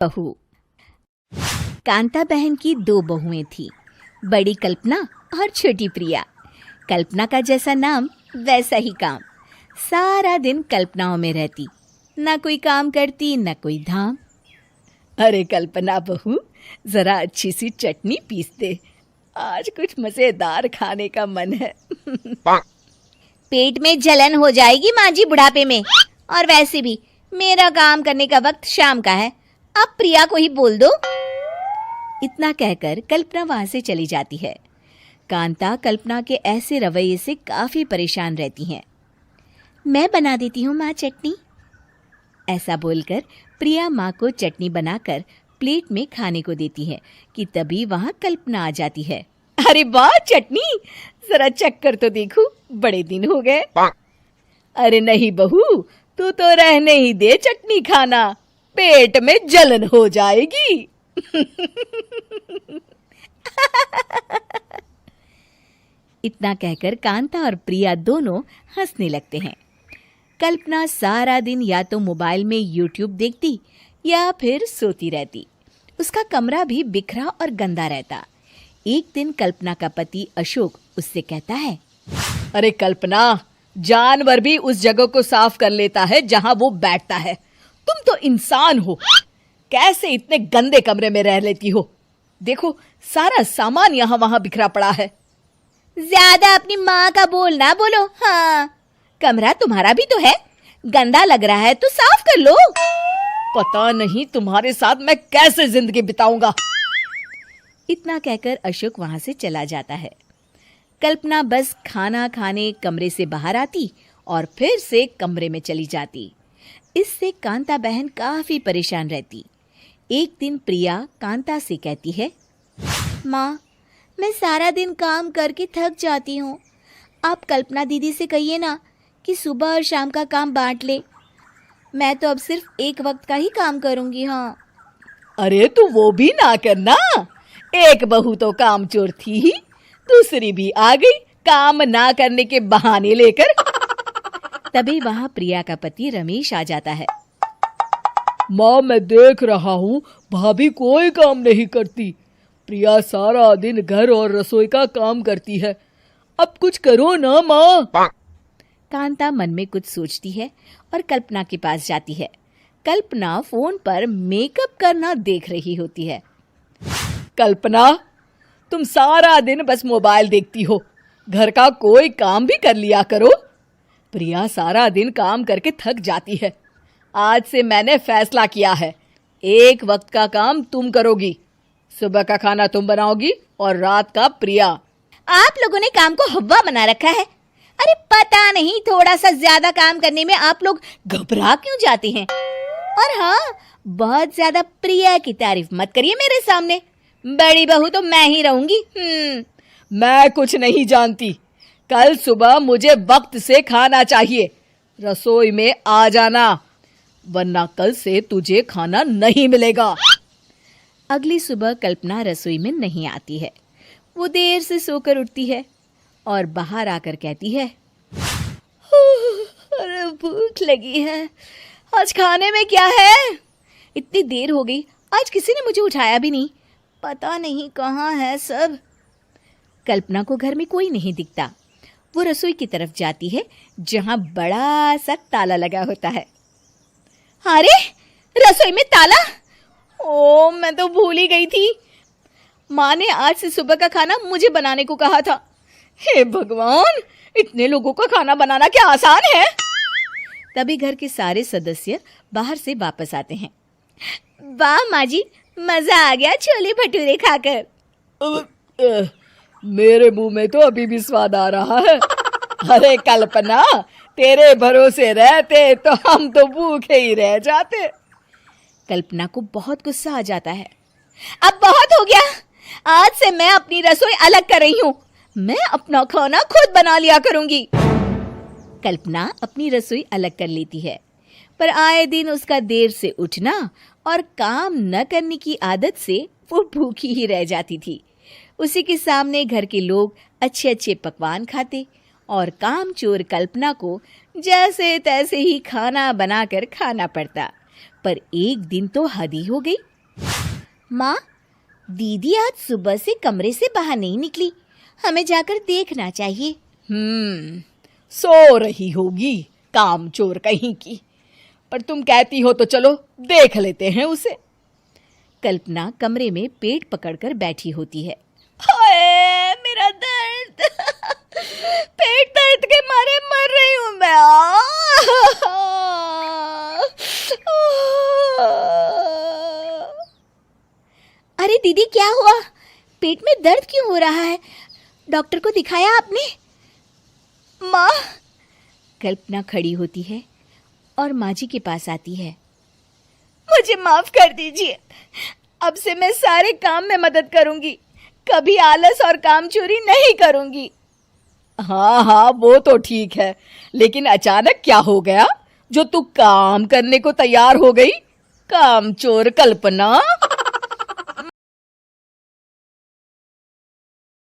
बहू। कांता बहन की दो बहुएं थी, बड़ी कल्पना और छोटी प्रिया। कल्पना का जैसा नाम वैसा ही काम। सारा दिन कल्पनाओं में रहती, ना कोई काम करती ना कोई धाम। अरे कल्पना बहू, जरा अच्छी सी चटनी पीस दे, आज कुछ मजेदार खाने का मन है। पेट में जलन हो जाएगी माँ जी बुढ़ापे में, और वैसे भी मेरा काम करने का वक्त शाम का है, अब प्रिया को ही बोल दो। इतना कहकर कल्पना वहां से चली जाती है। कांता कल्पना के ऐसे रवैये से काफी परेशान रहती हैं। मैं बना देती हूँ माँ चटनी, ऐसा बोलकर प्रिया माँ को चटनी बनाकर प्लेट में खाने को देती है कि तभी वहां कल्पना आ जाती है। अरे वाह चटनी, जरा चक्कर तो देखूं, बड़े दिन हो गए। अरे नहीं बहू, तू तो रहने ही दे चटनी खाना, पेट में जलन हो जाएगी। इतना कहकर कांता और प्रिया दोनों हंसने लगते हैं। कल्पना सारा दिन या तो मोबाइल में यूट्यूब देखती या फिर सोती रहती। उसका कमरा भी बिखरा और गंदा रहता। एक दिन कल्पना का पति अशोक उससे कहता है, अरे कल्पना, जानवर भी उस जगह को साफ कर लेता है जहां वो बैठता है, तुम तो इंसान हो, कैसे इतने गंदे कमरे में रह लेती हो? देखो सारा सामान यहाँ वहां बिखरा पड़ा है। ज्यादा अपनी माँ का बोल ना बोलो। हाँ, कमरा तुम्हारा भी तो है, गंदा लग रहा है तो साफ कर लो। पता नहीं तुम्हारे साथ मैं कैसे जिंदगी बिताऊंगा। इतना कहकर अशोक वहां से चला जाता है। कल्पना बस खाना खाने कमरे से बाहर आती और फिर से कमरे में चली जाती। इससे कांता बहन काफी परेशान रहती। एक दिन प्रिया कांता से कहती है, माँ, मैं सारा दिन काम करके थक जाती हूँ, आप कल्पना दीदी से कहिए ना कि सुबह और शाम का काम बांट ले, मैं तो अब सिर्फ एक वक्त का ही काम करूँगी। हाँ। अरे तू वो भी ना करना, एक बहू तो काम चोर थी ही, दूसरी भी आ गई काम ना करने के बहाने लेकर। तभी वहां प्रिया का पति रमेश आ जाता है। माँ, मैं देख रहा हूँ भाभी कोई काम नहीं करती, प्रिया सारा दिन घर और रसोई का काम करती है, अब कुछ करो ना माँ। कांता मन में कुछ सोचती है और कल्पना के पास जाती है। कल्पना फोन पर मेकअप करना देख रही होती है। कल्पना, तुम सारा दिन बस मोबाइल देखती हो, घर का कोई काम भी कर लिया करो। प्रिया सारा दिन काम करके थक जाती है, आज से मैंने फैसला किया है, एक वक्त का काम तुम करोगी, सुबह का खाना तुम बनाओगी और रात का प्रिया। आप लोगों ने काम को हव्वा बना रखा है। अरे पता नहीं थोड़ा सा ज्यादा काम करने में आप लोग घबरा क्यों जाते हैं। और हाँ, बहुत ज्यादा प्रिया की तारीफ मत करिए मेरे सामने, बड़ी बहू तो मैं ही रहूंगी। मैं कुछ नहीं जानती, कल सुबह मुझे वक्त से खाना चाहिए, रसोई में आ जाना, वरना कल से तुझे खाना नहीं मिलेगा। अगली सुबह कल्पना रसोई में नहीं आती है। वो देर से सोकर उठती है और बाहर आकर कहती है, अरे भूख लगी है, आज खाने में क्या है? इतनी देर हो गई, आज किसी ने मुझे उठाया भी नहीं, पता नहीं कहाँ है सब। कल्पना को घर में कोई नहीं दिखता। वो रसोई की तरफ जाती है जहां बड़ा सा ताला लगा होता है। अरे रसोई में ताला? ओ, मैं तो भूल ही गई थी, माँ ने आज से सुबह का खाना मुझे बनाने को कहा था। हे भगवान, इतने लोगों का खाना बनाना क्या आसान है? तभी घर के सारे सदस्य बाहर से वापस आते हैं। वाह माँ जी, मजा आ गया छोले भटूरे खाकर। मेरे मुंह में तो अभी भी स्वाद आ रहा है। अरे कल्पना, तेरे भरोसे रहते तो हम तो भूखे ही रह जाते। कल्पना को बहुत गुस्सा आ जाता है। अब बहुत हो गया, आज से मैं अपनी रसोई अलग कर रही हूँ, मैं अपना खाना खुद बना लिया करूंगी। कल्पना अपनी रसोई अलग कर लेती है, पर आए दिन उसका देर से उठना और काम न करने की आदत से वो भूखी ही रह जाती थी। उसी के सामने घर के लोग अच्छे अच्छे पकवान खाते और कामचोर कल्पना को जैसे तैसे ही खाना बनाकर खाना पड़ता। पर एक दिन तो हद ही हो गई। माँ, दीदी आज सुबह से कमरे से बाहर नहीं निकली, हमें जाकर देखना चाहिए। सो रही होगी कामचोर कहीं की, पर तुम कहती हो तो चलो देख लेते हैं उसे। कल्पना कमरे में पेट पकड़कर बैठी होती है। हाय मेरा दर्द, पेट दर्द के मारे मर रही हूँ मैं। अरे दीदी, क्या हुआ? पेट में दर्द क्यों हो रहा है? डॉक्टर को दिखाया आपने? माँ। कल्पना खड़ी होती है और माँ जी के पास आती है। मुझे माफ कर दीजिए, अब से मैं सारे काम में मदद करूंगी, कभी आलस और काम चोरी नहीं करूंगी। हाँ हाँ, वो तो ठीक है, लेकिन अचानक क्या हो गया जो तू काम करने को तैयार हो गई? कामचोर कल्पना।